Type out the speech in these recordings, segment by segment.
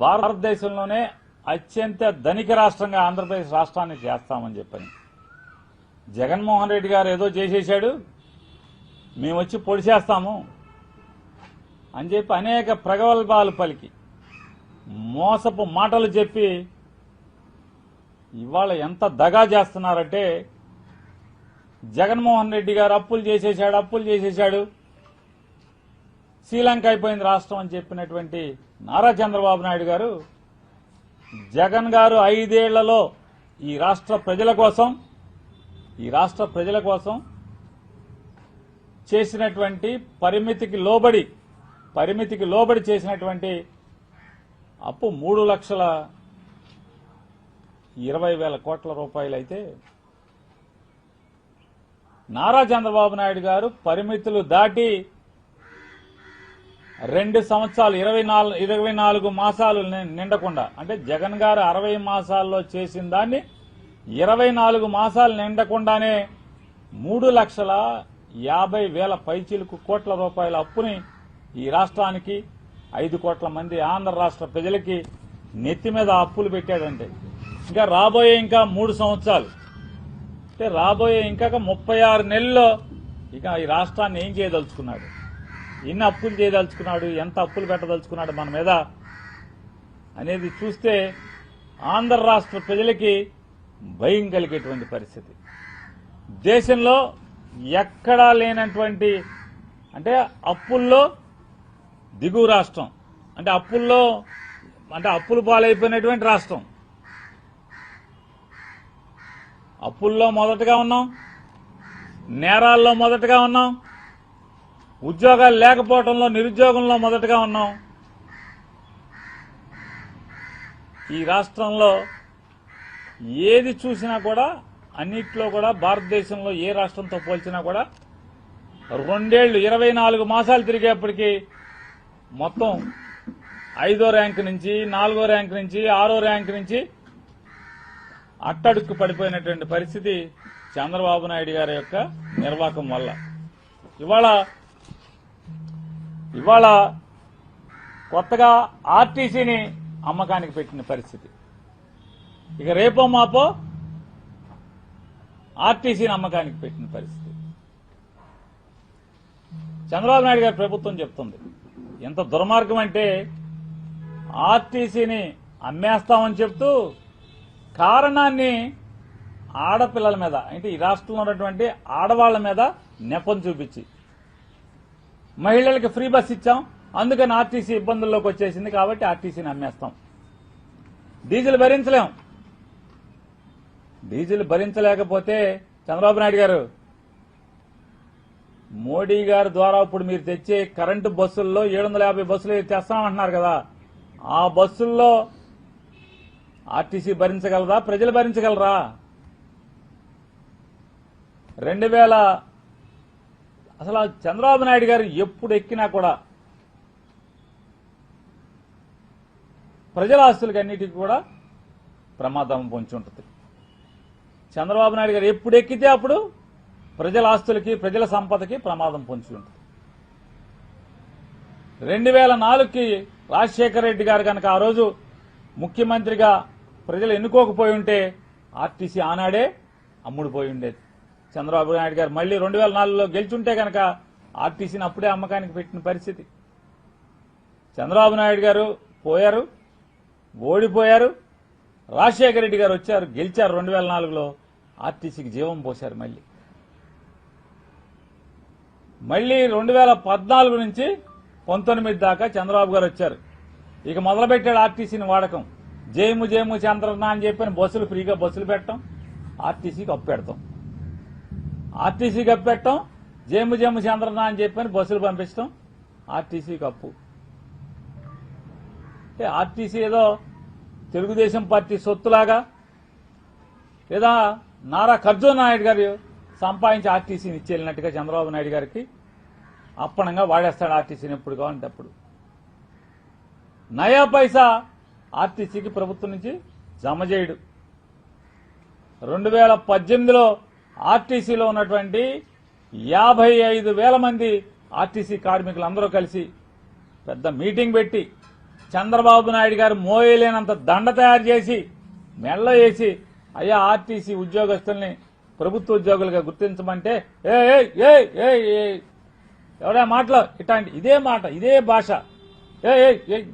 భారతదేశంలోనే అత్యంత ధనిక రాష్ట్రంగా ఆంధ్రప్రదేశ్ రాష్ట్రాన్ని చేస్తామని చెప్పని జగన్మోహన్ రెడ్డి గారు ఏదో చేసేశాడు, మేము వచ్చి పొడిచేస్తాము అని చెప్పి అనేక ప్రగల్భాలు పలికి మోసపు మాటలు చెప్పి ఇవాళ ఎంత దగా చేస్తున్నారంటే, జగన్మోహన్ రెడ్డి గారు అప్పులు చేసేశాడు, శ్రీలంక అయిపోయింది రాష్ట్రం అని చెప్పినటువంటి నారా చంద్రబాబు నాయుడు గారు, జగన్ గారు 5 ఏళ్లలో ఈ రాష్ట్ర ప్రజల కోసం చేసినటువంటి పరిమితికి లోబడి చేసినటువంటి అప్పు 3,20,000 కోట్ల రూపాయలు అయితే, నారా చంద్రబాబు నాయుడు గారు పరిమితులు దాటి 2 సంవత్సరాలు 24 మాసాలు నిండకుండా, అంటే జగన్ గారు 60 మాసాల్లో చేసిన దాన్ని 24 మాసాలు నిండకుండానే 3,50,000 పైచిలుకు కోట్ల రూపాయల అప్పుని ఈ రాష్ట్రానికి 5 కోట్ల మంది ఆంధ్ర రాష్ట్ర ప్రజలకి నెత్తి మీద అప్పులు పెట్టాడంటే, ఇంకా రాబోయే 3 సంవత్సరాలు అంటే రాబోయే 36 నెలల్లో ఇక ఈ రాష్ట్రాన్ని ఏం చేయదలుచుకున్నాడు, ఎన్ని అప్పులు చేయదలుచుకున్నాడు, ఎంత అప్పులు పెట్టదలుచుకున్నాడు మన మీద అనేది చూస్తే ఆంధ్ర రాష్ట్ర ప్రజలకి భయం కలిగేటువంటి పరిస్థితి. దేశంలో ఎక్కడా లేనటువంటి, అంటే అప్పుల్లో దిగువ రాష్ట్రం, అంటే అప్పులు పాలైపోయినటువంటి రాష్ట్రం. అప్పుల్లో మొదటగా ఉన్నాం, నేరాల్లో మొదటగా ఉన్నాం, ఉద్యోగాలు లేకపోవడంలో నిరుద్యోగంలో మొదటగా ఉన్నాం. ఈ రాష్ట్రంలో ఏది చూసినా కూడా, అన్నిట్లో కూడా భారతదేశంలో ఏ రాష్ట్రంతో పోల్చినా కూడా 2 ఏళ్లు 24 మాసాలు తిరిగేప్పటికీ మొత్తం 5వ ర్యాంకు నుంచి 4వ ర్యాంకు నుంచి 6వ ర్యాంకు నుంచి అట్టడుక్కు పడిపోయినటువంటి పరిస్థితి చంద్రబాబు నాయుడు గారి యొక్క నిర్వాహకం వల్ల. ఇవాళ కొత్తగా ఆర్టీసీని అమ్మకానికి పెట్టిన పరిస్థితి. ఇక రేపో మాపో ఆర్టీసీని అమ్మకానికి పెట్టిన పరిస్థితి. చంద్రబాబు నాయుడు గారి ప్రభుత్వం చెప్తుంది ఎంత దుర్మార్గం అంటే, ఆర్టీసీని అమ్మేస్తామని చెప్తూ కారణాన్ని ఆడపిల్లల మీద, అంటే ఈ రాష్ట్రంలో ఉన్నటువంటి ఆడవాళ్ల మీద నెపం చూపించి, మహిళలకి ఫ్రీ బస్ ఇచ్చాం అందుకని ఆర్టీసీ ఇబ్బందుల్లోకి వచ్చేసింది కాబట్టి ఆర్టీసీని అమ్మేస్తాం. డీజిల్ భరించలేం. డీజిల్ భరించలేకపోతే చంద్రబాబు నాయుడు గారు, మోడీ గారి ద్వారా ఇప్పుడు మీరు తెచ్చే కరెంటు బస్సుల్లో 750 బస్సులు తెస్తామంటున్నారు కదా, ఆ బస్సుల్లో ఆర్టీసీ భరించగలరా, ప్రజలు భరించగలరా? 2000 అసలు చంద్రబాబు నాయుడు గారు ఎప్పుడు ఎక్కినా కూడా ప్రజల ఆస్తులకి అన్నిటికీ కూడా ప్రమాదం పొంచి ఉంటుంది. చంద్రబాబు నాయుడు గారు ఎప్పుడు ఎక్కితే అప్పుడు ప్రజల ఆస్తులకి ప్రజల సంపదకి ప్రమాదం పొంచి ఉంటుంది. 2004కి రాజశేఖర రెడ్డి గారు కనుక ఆ రోజు ముఖ్యమంత్రిగా ప్రజలు ఎన్నుకోకపోయి ఉంటే ఆర్టీసీ ఆనాడే అమ్ముడుపోయి ఉండేది. చంద్రబాబు నాయుడు గారు మళ్లీ 2004లో గెలుచుంటే కనుక ఆర్టీసీని అప్పుడే అమ్మకానికి పెట్టిన పరిస్థితి. చంద్రబాబు నాయుడు గారు పోయారు, ఓడిపోయారు, రాజశేఖర రెడ్డి గారు వచ్చారు, గెలిచారు. 2004లో ఆర్టీసీకి జీవం పోశారు. మళ్లీ 2014 నుంచి 19 దాకా చంద్రబాబు గారు వచ్చారు. ఇక మొదలుపెట్టాడు ఆర్టీసీని వాడకం. జేము చంద్రన్న అని చెప్పని బస్సులు ఫ్రీగా బస్సులు పెట్టడం, ఆర్టీసీకి అప్పు పెడతాం. ఆర్టీసీకి అప్పు పెట్టడం, జేము చంద్రన్న అని చెప్పని బస్సులు పంపించడం, ఆర్టీసీకి అప్పు. అంటే ఆర్టీసీ ఏదో తెలుగుదేశం పార్టీ సొత్తులాగా, లేదా నారా ఖర్జూర్ నాయుడు గారు సంపాదించి ఆర్టీసీని ఇచ్చేళ్ళినట్టుగా చంద్రబాబు నాయుడు గారికి అప్పనంగా వాడేస్తాడు ఆర్టీసీని ఎప్పుడు కావాలంటే అప్పుడు. నయా పైసా ఆర్టీసీకి ప్రభుత్వం నుంచి జమ చేయడు. 2018లో ఆర్టీసీలో ఉన్నటువంటి 55,000 మంది ఆర్టీసీ కార్మికులందరూ కలిసి పెద్ద మీటింగ్ పెట్టి చంద్రబాబు నాయుడు గారు మోయలేనంత దండ తయారు చేసి మెల్ల వేసి అయ్యా ఆర్టీసీ ఉద్యోగస్తుల్ని ప్రభుత్వ ఉద్యోగులుగా గుర్తించమంటే ఏ ఏ ఏ ఎవరా మాటలో ఇట్లాంటి ఇదే మాట ఇదే భాష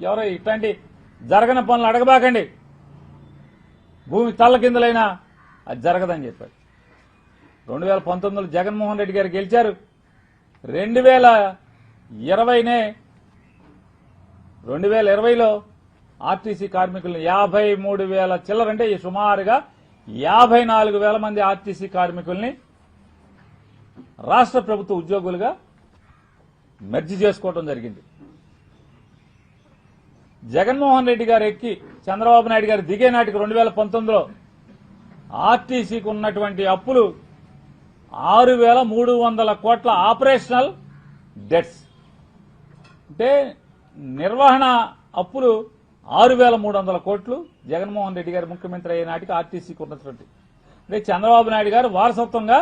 ఎవరో ఇట్లాంటి జరగని పనులు అడగబాకండి, భూమి తల్ల కిందలైనా అది జరగదని చెప్పారు. 2019లో జగన్మోహన్ రెడ్డి గారు గెలిచారు. 2020లో ఆర్టీసీ కార్మికులను 53,000 చిల్లరంటే సుమారుగా 54,000 మంది ఆర్టీసీ కార్మికుల్ని రాష్ట్ర ప్రభుత్వ ఉద్యోగులుగా మెర్జి చేసుకోవడం జరిగింది. జగన్మోహన్ రెడ్డి గారు ఎక్కి చంద్రబాబు నాయుడు గారు దిగే నాటికి 2019లో ఆర్టీసీకి ఉన్నటువంటి అప్పులు 6,300 కోట్ల ఆపరేషనల్ డెట్స్, అంటే నిర్వహణ అప్పులు 6,300 కోట్లు జగన్మోహన్ రెడ్డి గారు ముఖ్యమంత్రి అయ్యే నాటికి ఆర్టీసీకి ఉన్నటువంటి. అంటే చంద్రబాబు నాయుడు గారు వారసత్వంగా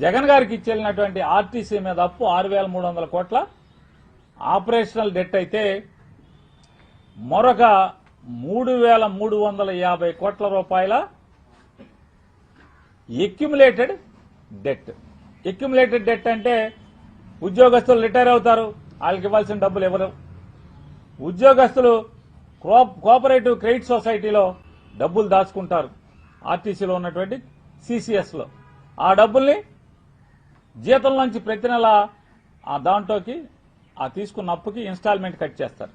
జగన్ గారికి ఇచ్చేళ్ళినటువంటి ఆర్టీసీ మీద అప్పు 6,300 కోట్ల ఆపరేషనల్ డెట్ అయితే మరొక 3,350 కోట్ల రూపాయల ఎక్యుములేటెడ్ డెట్. ఎక్యుములేటెడ్ డెట్ అంటే ఉద్యోగస్తులు రిటైర్ అవుతారు, వాళ్ళకి ఇవ్వాల్సిన డబ్బులు ఎవరు, ఉద్యోగస్తులు కోఆపరేటివ్ క్రెడిట్ సొసైటీలో డబ్బులు దాచుకుంటారు ఆర్టీసీలో ఉన్నటువంటి సిసిఎస్లో. ఆ డబ్బుల్ని జీతం నుంచి ప్రతి నెల ఆ దాంట్లోకి ఆ తీసుకున్న అప్పుకి ఇన్స్టాల్మెంట్ కట్ చేస్తారు,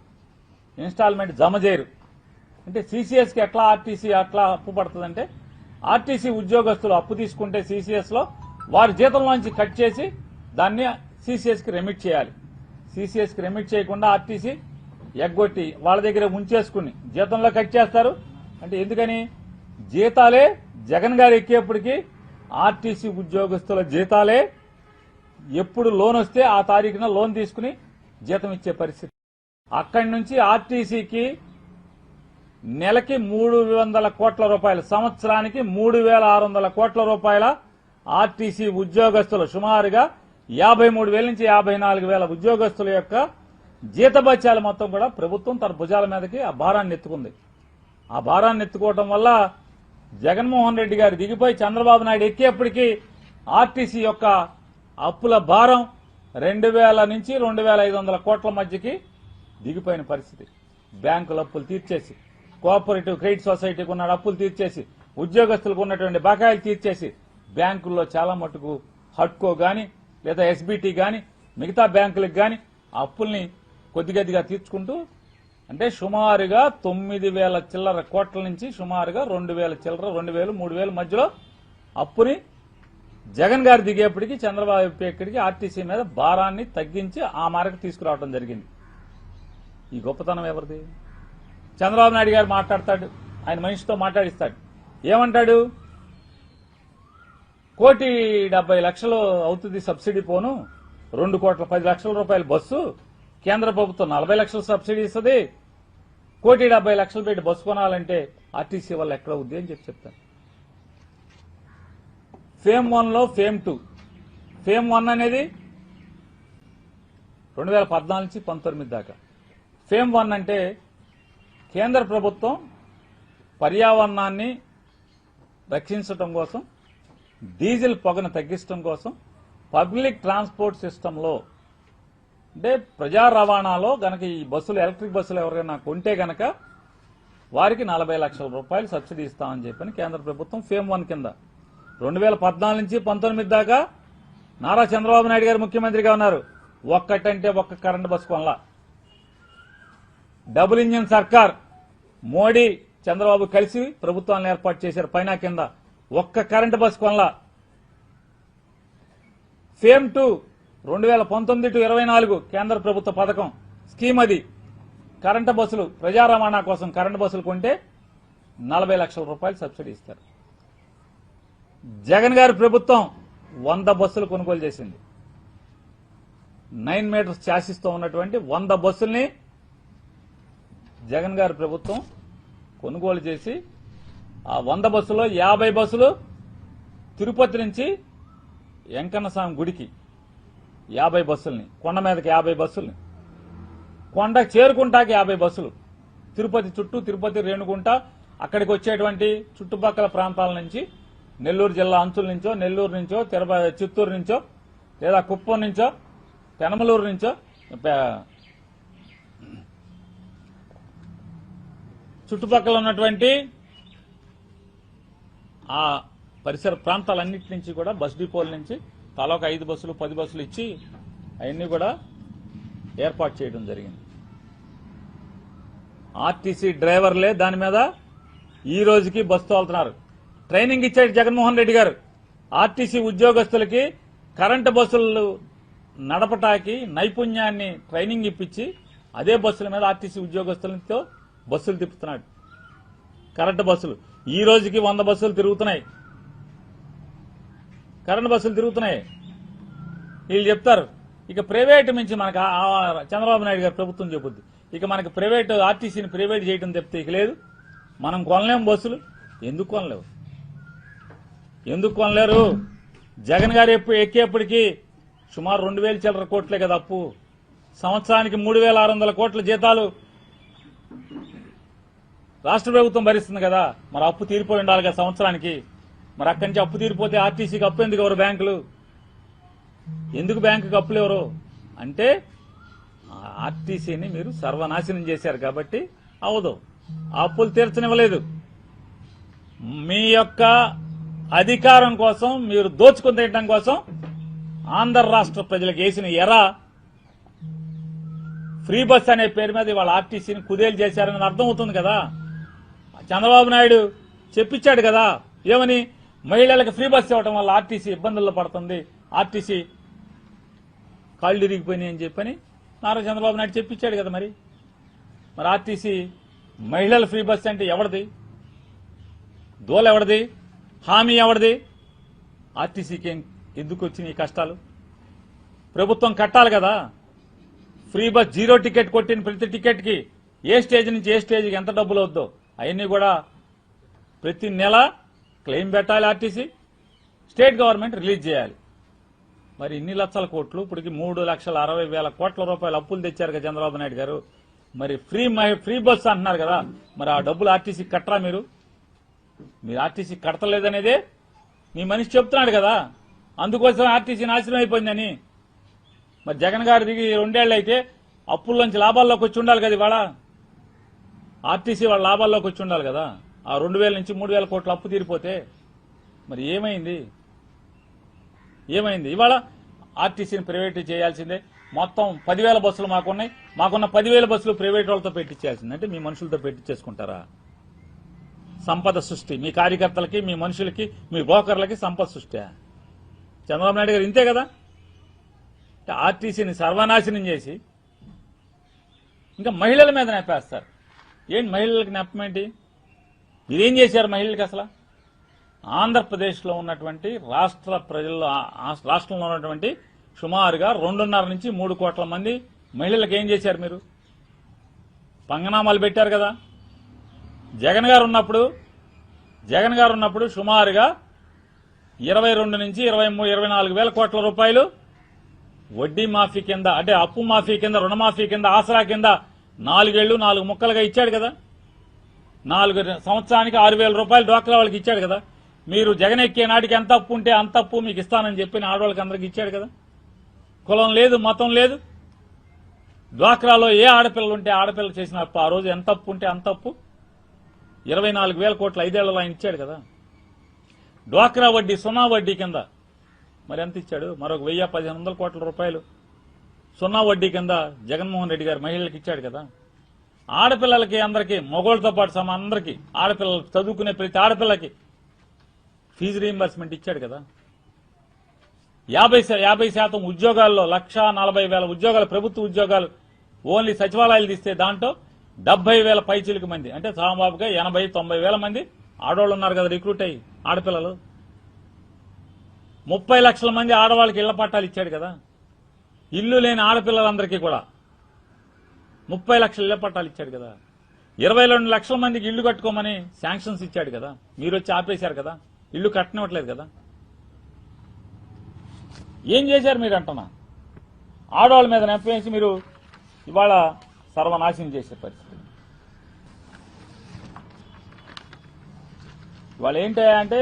ఇన్స్టాల్మెంట్ జమ చేయరు. అంటే సిసిఎస్కి ఎట్లా ఆర్టీసీ అట్లా అప్పు పడుతుందంటే ఆర్టీసీ ఉద్యోగస్తులు అప్పు తీసుకుంటే సిసిఎస్లో వారి జీతంలోంచి కట్ చేసి దాన్ని సిసిఎస్కి రెమిట్ చేయాలి. సిసిఎస్కి రెమిట్ చేయకుండా ఆర్టీసీ ఎగ్గొట్టి వాళ్ళ దగ్గర ఉంచేసుకుని జీతంలో కట్ చేస్తారు. అంటే ఎందుకని జీతాలే జగన్ గారు ఎక్కేప్పటికీ ఆర్టీసీ ఉద్యోగస్తుల జీతాలే ఎప్పుడు లోన్ వస్తే ఆ తారీఖున లోన్ తీసుకుని జీతం ఇచ్చే పరిస్థితి. అక్కడి నుంచి ఆర్టీసీకి నెలకి 300 కోట్ల రూపాయలు, సంవత్సరానికి 3,600 కోట్ల రూపాయల ఆర్టీసీ ఉద్యోగస్తులు సుమారుగా 53,000 నుంచి 54,000 ఉద్యోగస్తుల యొక్క జీతభత్యాలు మొత్తం కూడా ప్రభుత్వం తన భుజాల మీదకి ఆ భారాన్ని ఎత్తుకుంది. ఆ భారాన్ని ఎత్తుకోవడం వల్ల జగన్మోహన్ రెడ్డి గారు దిగిపోయి చంద్రబాబు నాయుడు ఎక్కేప్పటికీ ఆర్టీసీ యొక్క అప్పుల భారం 2,000 నుంచి 2,500 కోట్ల మధ్యకి దిగిపోయిన పరిస్థితి. బ్యాంకుల అప్పులు తీర్చేసి, కోఆపరేటివ్ క్రెడిట్ సొసైటీకి ఉన్న అప్పులు తీర్చేసి, ఉద్యోగస్తులకు ఉన్నటువంటి బకాయిలు తీర్చేసి, బ్యాంకుల్లో చాలా మటుకు హడ్కో గాని లేదా ఎస్బీటీ గాని మిగతా బ్యాంకులకు గాని అప్పుల్ని కొద్దిగా తీర్చుకుంటూ అంటే సుమారుగా 9,000 చిల్లర కోట్ల నుంచి సుమారుగా 2,000 చిల్లర 2,000 3,000 మధ్యలో అప్పుని జగన్ గారు దిగేప్పటికీ చంద్రబాబు ఎక్కడికి ఆర్టీసీ మీద భారాన్ని తగ్గించి ఆ మేరకు తీసుకురావడం జరిగింది. ఈ గొప్పతనం ఎవరిది? చంద్రబాబు నాయుడు గారు మాట్లాడతాడు, ఆయన మనిషితో మాట్లాడిస్తాడు. ఏమంటాడు? 1,70,00,000 అవుతుంది సబ్సిడీ పోను, 2,10,00,000 రూపాయల బస్సు, కేంద్ర ప్రభుత్వం 40 లక్షలు సబ్సిడీ ఇస్తుంది, 1,70,00,000 పెట్టి బస్సు కొనాలంటే ఆర్టీసీ వల్ల ఎక్కడ అవుద్ది అని చెప్తాను. Fame 1లో fame 2. ఫేమ్ 1 అనేది 2014 నుంచి 19 దాకా. ఫేమ్ 1 అంటే కేంద్ర ప్రభుత్వం పర్యావరణాన్ని రక్షించడం కోసం, డీజిల్ పొగను తగ్గించడం కోసం పబ్లిక్ ట్రాన్స్పోర్ట్ సిస్టంలో అంటే ప్రజా రవాణాలో గనక ఈ బస్సులు ఎలక్ట్రిక్ బస్సులు ఎవరైనా కొంటే గనక వారికి 40 లక్షల రూపాయలు సబ్సిడీ ఇస్తామని చెప్పని కేంద్ర ప్రభుత్వం ఫేమ్ 1 కింద 2014 నుంచి 19 దాకా నారా చంద్రబాబు నాయుడు గారు ముఖ్యమంత్రిగా ఉన్నారు. ఒక్కటంటే ఒక్క కరెంటు బస్సు కొనలా. డబుల్ ఇంజిన్ సర్కార్ మోడీ చంద్రబాబు కలిసి ప్రభుత్వాలను ఏర్పాటు చేశారు పైన కింద. ఒక్క కరెంటు బస్సు కొనలా. ఫేమ్ 2 2019 టు 24 కేంద్ర ప్రభుత్వ పథకం స్కీమ్ అది. కరెంటు బస్సులు ప్రజా రవాణా కోసం కరెంటు బస్సులు కొంటే 40 లక్షల రూపాయలు సబ్సిడీ ఇస్తారు. జగన్ గారి ప్రభుత్వం 100 బస్సులు కొనుగోలు చేసింది. 9 మీటర్స్ చాసిస్తో ఉన్నటువంటి 100 బస్సుల్ని జగన్ గారి ప్రభుత్వం కొనుగోలు చేసి ఆ 100 బస్సులో 50 బస్సులు తిరుపతి నుంచి వెంకన్న స్వామి గుడికి 50 బస్సుల్ని, కొండ మీదకి 50 బస్సుల్ని కొండ చేరుకుంటాకి 50 బస్సులు, తిరుపతి చుట్టూ, తిరుపతి రేణుకుంట అక్కడికి వచ్చేటువంటి చుట్టుపక్కల ప్రాంతాల నుంచి, నెల్లూరు జిల్లా అంచుల నుంచో, నెల్లూరు నుంచో, చిత్తూరు నుంచో, లేదా కుప్పం నుంచో, పెనమలూరు నుంచో, చుట్టుపక్కల ఉన్నటువంటి ఆ పరిసర ప్రాంతాలన్నింటి నుంచి కూడా బస్ డిపోల నుంచి తలా ఒక 5 బస్సులు 10 బస్సులు ఇచ్చి అవన్నీ కూడా ఏర్పాటు చేయడం జరిగింది. ఆర్టీసీ డ్రైవర్లే దాని మీద ఈ రోజుకి బస్సు తోలుతున్నారు. ట్రైనింగ్ ఇచ్చాడు జగన్మోహన్ రెడ్డి గారు. ఆర్టీసీ ఉద్యోగస్తులకి కరెంటు బస్సులు నడపటానికి నైపుణ్యాన్ని ట్రైనింగ్ ఇప్పించి అదే బస్సుల మీద ఆర్టీసీ ఉద్యోగస్తులతో బస్సులు తిప్పుతున్నాడు. కరెంటు బస్సులు ఈ రోజుకి 100 బస్సులు తిరుగుతున్నాయి, కరెంటు బస్సులు తిరుగుతున్నాయి. వీళ్ళు చెప్తారు ఇక ప్రైవేట్ నుంచి మనకు చంద్రబాబు నాయుడు గారు ప్రభుత్వం చెబుద్ది, ఇక మనకి ప్రైవేట్ ఆర్టీసీని ప్రైవేట్ చేయడం తప్పితే ఇక లేదు, మనం కొనలేము బస్సులు. ఎందుకు కొనలేవు? ఎందుకు కొనలేరు? జగన్ గారు ఎక్కేప్పటికీ సుమారు 2000 చిల్లర కోట్లే కదా అప్పు. సంవత్సరానికి 3600 కోట్ల జీతాలు రాష్ట్ర ప్రభుత్వం భరిస్తుంది కదా. మరి అప్పు తీరిపోయి ఉండాలి కదా సంవత్సరానికి. మరి అక్కడి నుంచి అప్పు తీరిపోతే ఆర్టీసీకి అప్పు ఎందుకు ఎవరు? బ్యాంకులు ఎందుకు బ్యాంకుకి అప్పులు ఎవరు? అంటే ఆర్టీసీని మీరు సర్వనాశనం చేశారు కాబట్టి అవదు. ఆ అప్పులు తీర్చనివ్వలేదు. మీ యొక్క అధికారం కోసం, మీరు దోచుకుని తినడం కోసం ఆంధ్ర రాష్ట్ర ప్రజలకు వేసిన ఎర ఫ్రీ బస్ అనే పేరు మీద ఇవాళ ఆర్టీసీని కుదేలు చేశారని అర్థమవుతుంది కదా. చంద్రబాబు నాయుడు చెప్పించాడు కదా, ఏమని? మహిళలకు ఫ్రీ బస్ ఇవ్వడం వల్ల ఆర్టీసీ ఇబ్బందుల్లో పడుతుంది, ఆర్టీసీ కాళ్ళు ఇరిగిపోయినాయి అని చెప్పని నారా చంద్రబాబు నాయుడు చెప్పించాడు కదా. మరి ఆర్టీసీ మహిళల ఫ్రీ బస్ అంటే ఎవరిది? దోల ఎవరిది? హామీ ఎవరిది? ఆర్టీసీకి ఎందుకు వచ్చినాయి కష్టాలు? ప్రభుత్వం కట్టాలి కదా. ఫ్రీ బస్ జీరో టికెట్ కొట్టిన ప్రతి టికెట్కి ఏ స్టేజ్ నుంచి ఏ స్టేజ్కి ఎంత డబ్బులు అవుద్దో అవన్నీ కూడా ప్రతి నెల క్లెయిమ్ పెట్టాలి ఆర్టీసీ, స్టేట్ గవర్నమెంట్ రిలీజ్ చేయాలి. మరి ఇన్ని లక్షల కోట్లు, ఇప్పటికి 3,60,000 కోట్ల రూపాయలు అప్పులు తెచ్చారు కదా చంద్రబాబు నాయుడు గారు. మరి ఫ్రీ బస్ అంటున్నారు కదా, మరి ఆ డబ్బులు ఆర్టీసీ కట్టరా? మీరు ఆర్టీసీ కడతలేదనేదే మీ మనిషి చెప్తున్నాడు కదా. అందుకోసం ఆర్టీసీ నాశనం అయిపోయిందని. మరి జగన్ గారు దిగి 2 ఏళ్ళు అయితే అప్పుల్లోంచి లాభాల్లోకి వచ్చి ఉండాలి కదా. ఇవాళ ఆర్టీసీ వాళ్ళ లాభాల్లోకి వచ్చి ఉండాలి కదా. ఆ 2,000 నుంచి 3,000 కోట్ల అప్పు తీరిపోతే మరి ఏమైంది? ఇవాళ ఆర్టీసీని ప్రైవేట్ చేయాల్సిందే. మొత్తం 10,000 బస్సులు మాకున్నాయి, మాకున్న 10,000 బస్సులు ప్రైవేట్ వాళ్ళతో పెట్టించాల్సిందే. అంటే మీ మనుషులతో పెట్టించేసుకుంటారా? సంపద సృష్టి మీ కార్యకర్తలకి, మీ మనుషులకి, మీ బ్రోకర్లకి సంపద సృష్టి. చంద్రబాబు నాయుడు గారు ఇంతే కదా. ఆర్టీసీని సర్వనాశనం చేసి ఇంకా మహిళల మీద నెప్పేస్తారు. ఏంటి మహిళలకు నెప్పమేంటి? మీరేం చేశారు మహిళలకి? అసలు ఆంధ్రప్రదేశ్లో ఉన్నటువంటి రాష్ట్రంలో ఉన్నటువంటి సుమారుగా 2.5 నుంచి 3 కోట్ల మంది మహిళలకు ఏం చేశారు మీరు? పంగనామాలు పెట్టారు కదా. జగన్ గారు ఉన్నప్పుడు సుమారుగా 22 నుంచి 24 వేల కోట్ల రూపాయలు వడ్డీ మాఫీ కింద, అంటే అప్పు మాఫీ కింద, రుణమాఫీ కింద, ఆసరా కింద 4 ఏళ్లు 4 ముక్కలుగా ఇచ్చాడు కదా. 4 సంవత్సరానికి 6,000 రూపాయలు డ్వాక్రా వాళ్ళకి ఇచ్చాడు కదా. మీరు జగన్ ఎక్కే నాటికి ఎంత అప్పు ఉంటే అంత అప్పు మీకు ఇస్తానని చెప్పి ఆడవాళ్ళకి అందరికి ఇచ్చాడు కదా. కులం లేదు, మతం లేదు. డ్వాక్రాలో ఏ ఆడపిల్లలు ఉంటే ఆడపిల్ల చేసిన అప్పు, ఆ రోజు ఎంత అప్పు ఉంటే అంత అప్పు 24,000 కోట్లు 5 ఏళ్లలో ఆయన ఇచ్చాడు కదా. డ్వాక్రా వడ్డీ, సున్నా వడ్డీ కింద మరి ఎంత ఇచ్చాడు? మరొక 1,000-1,500 కోట్ల రూపాయలు సున్నా వడ్డీ కింద జగన్మోహన్ రెడ్డి గారు మహిళలకు ఇచ్చాడు కదా. ఆడపిల్లలకి అందరికీ, మగోళ్లతో పాటు అందరికీ, ఆడపిల్లలు చదువుకునే ప్రతి ఆడపిల్లకి ఫీజు రీయింబర్స్మెంట్ ఇచ్చాడు కదా. 50% ఉద్యోగాల్లో 1,40,000 ఉద్యోగాలు, ప్రభుత్వ ఉద్యోగాలు ఓన్లీ సచివాలయాలు తీస్తే దాంట్లో 70,000 పైచిలకు మంది, అంటే సామాబుగా 80-90 మంది ఆడవాళ్ళు ఉన్నారు కదా రిక్రూట్ అయ్యి ఆడపిల్లలు. 30 లక్షల మంది ఆడవాళ్ళకి ఇళ్ల పట్టాలు ఇచ్చాడు కదా. ఇల్లు లేని ఆడపిల్లలందరికీ కూడా 30 లక్షల ఇళ్ల పట్టాలు ఇచ్చాడు కదా. 22 లక్షల మందికి ఇళ్లు కట్టుకోమని శాంక్షన్స్ ఇచ్చాడు కదా. మీరు వచ్చి ఆపేశారు కదా, ఇళ్లు కట్టనివ్వట్లేదు కదా. ఏం చేశారు మీరు అంటున్నా? ఆడవాళ్ళ మీద నెప్పేసి మీరు ఇవాళ సర్వనాశనం చేసే పరిస్థితి. వాళ్ళు ఏంటంటే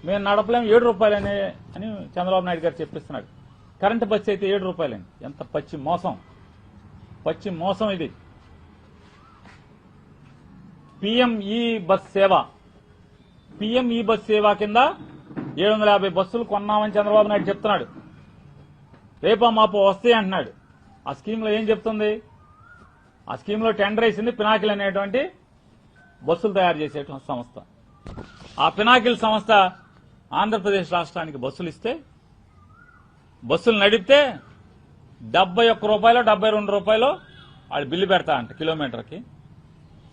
మేము నడపలేము 7 రూపాయలని అని చంద్రబాబు నాయుడు గారు చెప్పిస్తున్నాడు. కరెంటు బస్సు అయితే 7 రూపాయలని. ఎంత పచ్చి మోసం ఇది. పిఎంఈ బస్ సేవ కింద 750 బస్సులు కొన్నామని చంద్రబాబు నాయుడు చెప్తున్నాడు. రేపో మాపో వస్తాయి అంటున్నాడు. ఆ స్కీమ్లో ఏం చెప్తుంది? ఆ స్కీమ్లో టెండర్ వేసింది పినాకిల్ అనేటువంటి బస్సులు తయారు చేసేటువంటి సంస్థ. ఆ పినాకిల్ సంస్థ ఆంధ్రప్రదేశ్ రాష్ట్రానికి బస్సులు ఇస్తే, బస్సులు నడిపితే 71 రూపాయలు 72 రూపాయలు వాళ్ళు బిల్లు పెడతా అంట. కిలోమీటర్కి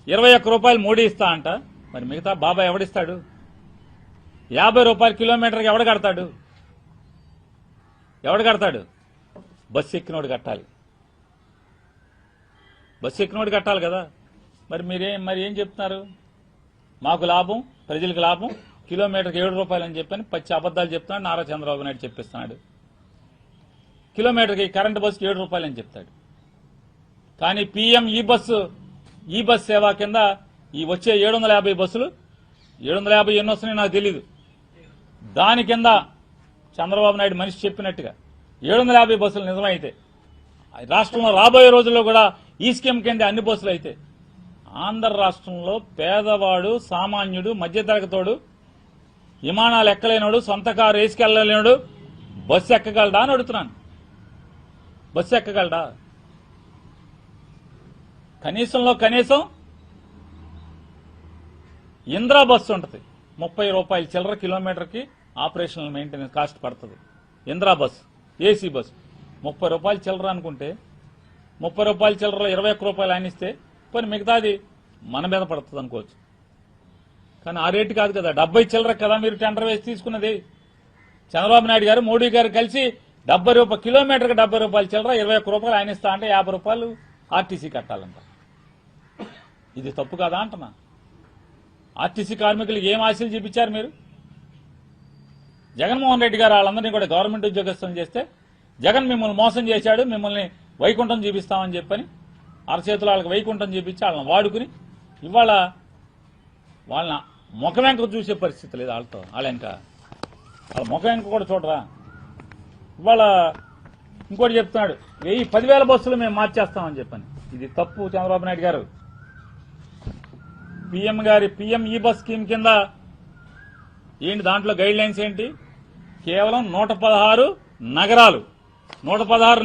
21 రూపాయలు మోడీ ఇస్తా అంట. మరి మిగతా బాబాయ్ ఎవడిస్తాడు? 50 రూపాయలు కిలోమీటర్కి ఎవడు కడతాడు? బస్సు ఎక్కినోడు కట్టాలి కదా. మరి ఏం చెప్తున్నారు? మాకు లాభం, ప్రజలకు లాభం, కిలోమీటర్కి 7 రూపాయలు అని చెప్పని పచ్చి అబద్దాలు చెప్తున్నాడు నారా చంద్రబాబు నాయుడు చెప్పిస్తున్నాడు. కిలోమీటర్కి కరెంటు బస్సుకి 7 రూపాయలు అని చెప్తాడు. కానీ పీఎం ఈ బస్ సేవ కింద ఈ వచ్చే 750 బస్సులు, 750 ఎన్ని వస్తున్నాయి నాకు తెలీదు, దాని కింద చంద్రబాబు నాయుడు మనిషి చెప్పినట్టుగా 750 బస్సులు నిజమైతే రాష్ట్రంలో రాబోయే రోజుల్లో కూడా ఈ స్కీమ్ కింద అన్ని బస్సులు అయితే ఆంధ్ర రాష్ట్రంలో పేదవాడు, సామాన్యుడు, మధ్యతరగతోడు, విమానాలు ఎక్కలేనోడు, సొంత కారు వేసుకెళ్లలేనోడు బస్సు ఎక్కగలడా అని అడుగుతున్నాను. బస్సు ఎక్కగలడా? కనీసం ఇంద్రా బస్సు ఉంటుంది. 30 రూపాయలు చిల్లర కిలోమీటర్కి ఆపరేషనల్ మెయింటెనెన్స్ కాస్ట్ పడుతుంది. ఇంద్రా బస్సు, ఏసీ బస్సు 30 రూపాయలు చిల్లర అనుకుంటే 30 రూపాయల చిల్లరలో 21 రూపాయలు ఆయన ఇస్తే పోనీ మిగతాది మన మీద పడుతుంది అనుకోవచ్చు. కానీ ఆ రేటు కాదు కదా, 70 చిల్లర కదా మీరు టెండర్ వేసి తీసుకున్నది. చంద్రబాబు నాయుడు గారు మోడీ గారు కలిసి 70 రూపాయలు కిలోమీటర్కి 70 రూపాయలు చిల్లర 21 రూపాయలు ఆయన ఇస్తా అంటే 50 రూపాయలు ఆర్టీసీ కట్టాలంట. ఇది తప్పు కాదా అంటున్నా. ఆర్టీసీ కార్మికులకు ఏం ఆశలు చూపించారు మీరు? జగన్మోహన్ రెడ్డి గారు వాళ్ళందరినీ కూడా గవర్నమెంట్ ఉద్యోగస్తులను చేస్తే జగన్ మిమ్మల్ని మోసం చేశాడు, మిమ్మల్ని వైకుంఠం చూపిస్తామని చెప్పని అరచేతులు వాళ్ళకి వైకుంఠం చూపించి వాళ్ళని వాడుకుని ఇవాళ వాళ్ళ ముఖం వెంక చూసే పరిస్థితి లేదు. వాళ్ళ ముఖం వెంక కూడా చూడరా. ఇవాళ ఇంకోటి చెప్తున్నాడు, 10,000 బస్సులు మేము మార్చేస్తామని చెప్పని. ఇది తప్పు చంద్రబాబు నాయుడు గారు. పీఎం ఈ బస్ స్కీమ్ కింద ఏంటి దాంట్లో గైడ్ లైన్స్ ఏంటి? కేవలం 116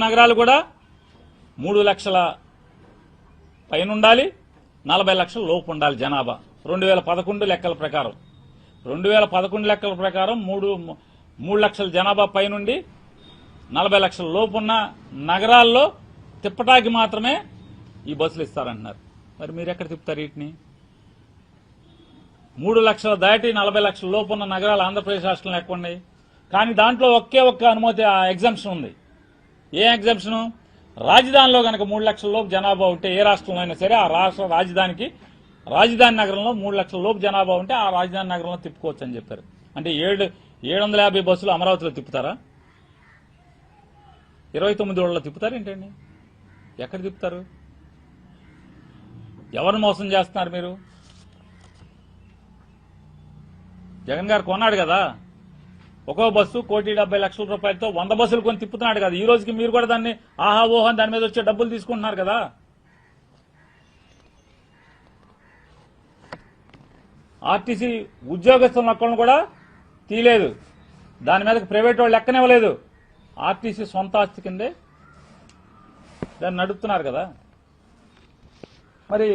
నగరాలు కూడా 3 లక్షల పైన ఉండాలి, 40 లక్షల లోపు ఉండాలి జనాభా. 2011 లెక్కల ప్రకారం 3 లక్షల జనాభా పైనుండి 40 లక్షల లోపు ఉన్న నగరాల్లో తిప్పటానికి మాత్రమే ఈ బస్సులు ఇస్తారంటున్నారు. మరి మీరు ఎక్కడ తిప్పుతారు వీటిని? 3 లక్షలు దాటి 40 లక్షల లోపు ఉన్న నగరాలు ఆంధ్రప్రదేశ్ రాష్ట్రంలో ఎక్కువ ఉన్నాయి. కానీ దాంట్లో ఒక్క అనుమతి ఎగ్జంప్షన్ ఉంది. ఏ ఎగ్జంప్షన్? రాజధానిలో కనుక 3 లక్షల లోపు జనాభా ఉంటే ఏ రాష్ట్రంలో అయినా సరే ఆ రాష్ట్ర రాజధాని నగరంలో 3 లక్షల లోపు జనాభా ఉంటే ఆ రాజధాని నగరంలో తిప్పుకోవచ్చు అని చెప్పారు. అంటే 750 బస్సులు అమరావతిలో తిప్పుతారా? 29 ఊళ్ళలో తిప్పుతారు ఏంటండి? ఎక్కడ తిప్పుతారు? ఎవరిని మోసం చేస్తున్నారు మీరు? జగన్ గారు కొన్నాడు కదా ఒక్కో బస్సు 1,70,00,000 రూపాయలతో 100 బస్సులు కొని తిప్పుతున్నాడు కదా. ఈ రోజుకి మీరు కూడా దాన్ని ఆహా ఓహన్ దాని మీద వచ్చే డబ్బులు తీసుకుంటున్నారు కదా. ఆర్టీసీ ఉద్యోగస్తులను ఒక్కళ్ళని కూడా తీయలేదు, దాని మీద ప్రైవేట్ వాళ్ళు ఎక్కనివ్వలేదు. ఆర్టీసీ సొంత ఆస్తి కిందే దాన్ని నడుపుతున్నారు కదా. మరి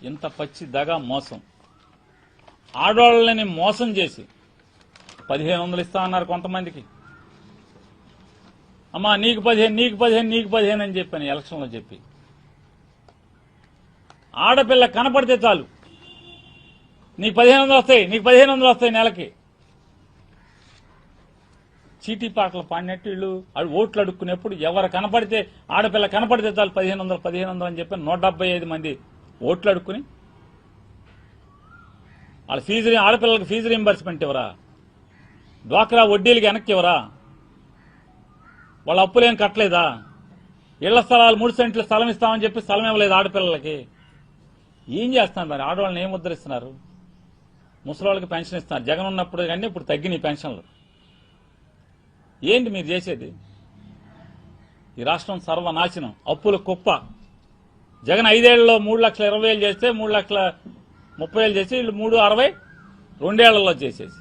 ఇంత పచ్చి దగా మోసం, ఆడవాళ్ళని మోసం చేసి 1,500 ఇస్తా అన్నారు కొంతమందికి. అమ్మా నీకు 15 అని చెప్పాను ఎలక్షన్లో చెప్పి. ఆడపిల్ల కనపడితే చాలు నీకు 1,500 వస్తాయి నెలకి. చీటీ పాటలు పాడినట్టు వీళ్ళు ఓట్లు అడుక్కునేప్పుడు ఎవరు కనపడితే ఆడపిల్ల కనపడితే చాలు 1,500 అని చెప్పి 175 మంది ఓట్లు అడుక్కుని వాళ్ళ ఆడపిల్లలకు ఫీజు రీంబర్స్మెంట్ ఇవ్వరా? డ్వాక్రా వడ్డీలకి వెనక్కి ఇవ్వరా? వాళ్ళ అప్పులేం కట్టలేదా? ఇళ్ల స్థలాలు 3 సెంట్లు స్థలం ఇస్తామని చెప్పి స్థలం ఇవ్వలేదు ఆడపిల్లలకి. ఏం చేస్తున్నారు మరి? ఆడవాళ్ళని ఏం ముద్రిస్తున్నారు? ముసలివాళ్ళకి పెన్షన్ ఇస్తున్నారు. జగన్ ఉన్నప్పుడు కానీ ఇప్పుడు తగ్గినాయి పెన్షన్లు. ఏంటి మీరు చేసేది? ఈ రాష్ట్రం సర్వనాశనం, అప్పుల కుప్ప. జగన్ 5 ఏళ్లలో 3,20,000 చేస్తే 3,30,000 చేసి వీళ్ళు 3,60,000 2 ఏళ్లలో చేసేసి